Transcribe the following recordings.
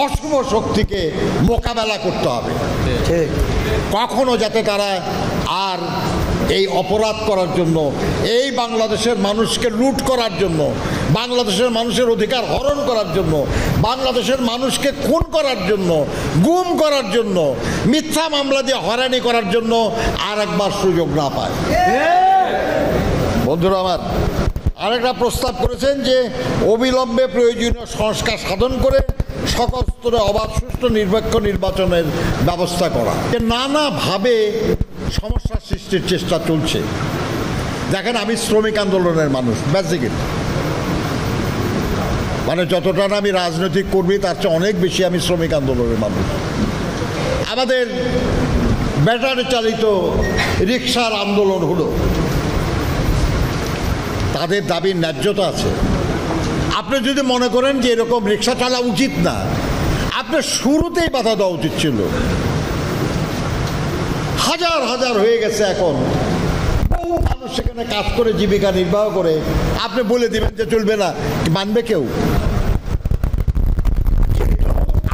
অশুভ শক্তিকে মোকাবেলা করতে হবে। কখনো যাতে তারা আর এই অপরাধ করার জন্য, এই বাংলাদেশের মানুষকে লুট করার জন্য, বাংলাদেশের মানুষের অধিকার হরণ করার জন্য, বাংলাদেশের মানুষকে খুন করার জন্য, গুম করার জন্য, মিথ্যা মামলা দিয়ে হয়রানি করার জন্য আর একবার সুযোগ না পায়। বন্ধুরা আমার, আরেকটা প্রস্তাব করেছেন যে অবিলম্বে প্রয়োজনীয় সংস্কার সাধন করে সকল স্তরে অবাধ সুষ্ঠু নিরপেক্ষ নির্বাচনের ব্যবস্থা করা। নানাভাবে সমস্যা সৃষ্টির চেষ্টা চলছে। দেখেন, আমি শ্রমিক আন্দোলনের মানুষ, বেসিক্যালি মানে যতটা না আমি রাজনৈতিক কর্মী তার চেয়ে অনেক বেশি আমি শ্রমিক আন্দোলনের মানুষ। আমাদের ব্যাটারি চালিত রিক্সার আন্দোলন হলো, তাদের দাবির ন্যায্যতা আছে। আপনি যদি মনে করেন যে এরকম রিক্সা চালা উচিত না, আপনার শুরুতেই বাধা দেওয়া উচিত ছিল। হাজার হাজার হয়ে গেছে এখন, বহু মানুষ সেখানে কাজ করে জীবিকা নির্বাহ করে, আপনি বলে দিবেন যে চলবে না, মানবে কেউ?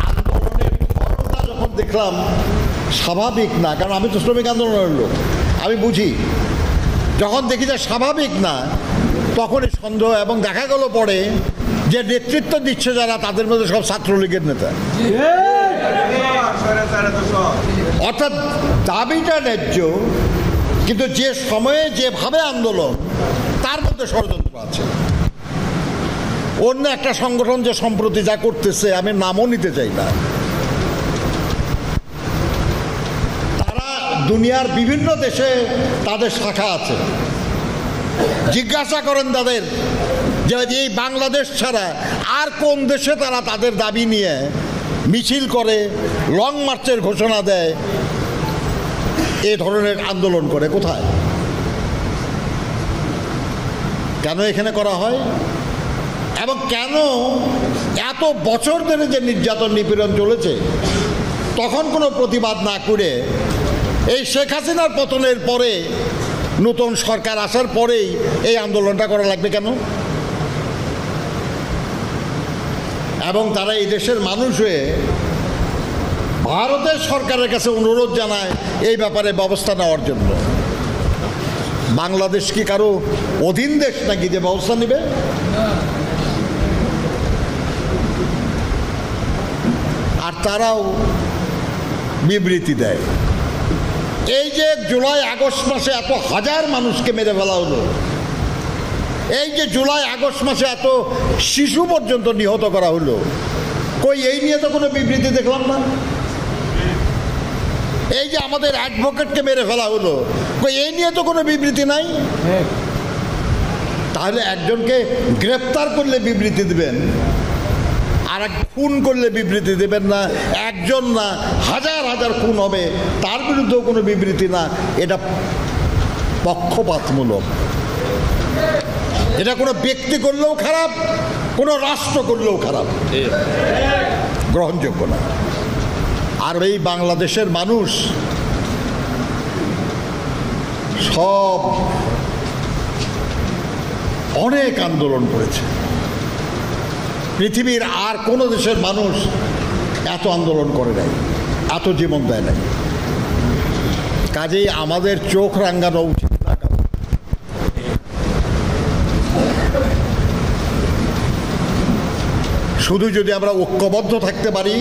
আন্দোলনের ধরনটা যখন দেখলাম স্বাভাবিক না, কারণ আমি তো শ্রমিক আন্দোলনের লোক, আমি বুঝি। যখন দেখি যে স্বাভাবিক না, তখনই সন্দেহ, এবং দেখা গেল পরে যে নেতৃত্ব দিচ্ছে যারা, তাদের মধ্যে সব ছাত্রলীগের নেতা। অর্থাৎ দাবিটা ন্যায্য, কিন্তু যে সময়ে যেভাবে আন্দোলন, তার মধ্যে ষড়যন্ত্র আছে। অন্য একটা সংগঠন যে সম্প্রতি যা করতেছে, আমি নামও নিতে চাই না, তারা দুনিয়ার বিভিন্ন দেশে তাদের শাখা আছে। জিজ্ঞাসা করেন তাদের যে এই বাংলাদেশ ছাড়া আর কোন দেশে তারা তাদের দাবি নিয়ে মিছিল করে, লং মার্চের ঘোষণা দেয়, এ ধরনের আন্দোলন করে, কোথায়? কেন এখানে করা হয়? এবং কেন এত বছর ধরে যে নির্যাতন নিপীড়ন চলেছে, তখন কোনো প্রতিবাদ না করে এই শেখ হাসিনার পতনের পরে, নতুন সরকার আসার পরেই এই আন্দোলনটা করা লাগবে কেন? এবং তারা এই দেশের মানুষ হয়ে ভারতের সরকারের কাছে অনুরোধ জানায় এই ব্যাপারে ব্যবস্থা নেওয়ার জন্য। বাংলাদেশ কি কারো অধীন দেশ নাকি যে ব্যবস্থা নেবে? আর তারাও বিবৃতি দেয়। এই যে জুলাই আগস্ট মাসে এত হাজার মানুষকে মেরে ফেলা হলো, এই যে জুলাই আগস্ট মাসে এত শিশু পর্যন্ত নিহত করা হলো, কই এই নিয়ে তো কোনো বিবৃতি দেখলাম না। এই যে আমাদের অ্যাডভোকেটকে মেরে ফেলা হলো, কই এই নিয়ে তো কোনো বিবৃতি নাই। তাহলে একজনকে গ্রেপ্তার করলে বিবৃতি দেবেন, আর এক খুন করলে বিবৃতি দেবেন না? একজন না, হাজার হাজার খুন হবে, তার বিরুদ্ধেও কোনো বিবৃতি না। এটা পক্ষপাতমূলক। এটা কোনো ব্যক্তি করলেও খারাপ, কোনো রাষ্ট্র করলেও খারাপ, গ্রহণযোগ্য না। আর এই বাংলাদেশের মানুষ সব অনেক আন্দোলন করেছে। পৃথিবীর আর কোনো দেশের মানুষ এত আন্দোলন করে নাই, এত জীবন দেয় নাই। কাজেই আমাদের চোখ রাঙানো উচিত না। শুধু যদি আমরা ঐক্যবদ্ধ থাকতে পারি,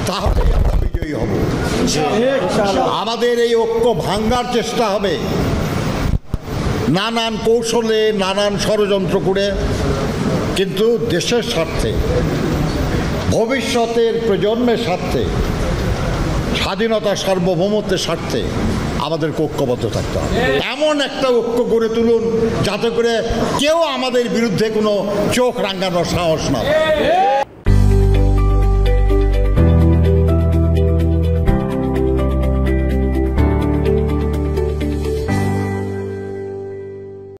তাহলে আমরা বিজয়ী হব। আমাদের এই ঐক্য ভাঙার চেষ্টা হবে নানান কৌশলে, নানান ষড়যন্ত্র করে, কিন্তু দেশের স্বার্থে, ভবিষ্যতের প্রজন্মের স্বার্থে, স্বাধীনতা সার্বভৌমত্বের স্বার্থে আমাদের ঐক্যবদ্ধ থাকতে হবে। এমন একটা ঐক্য গড়ে তুলুন যাতে করে কেউ আমাদের বিরুদ্ধে কোনো চোখ রাঙানোর সাহস না পায়।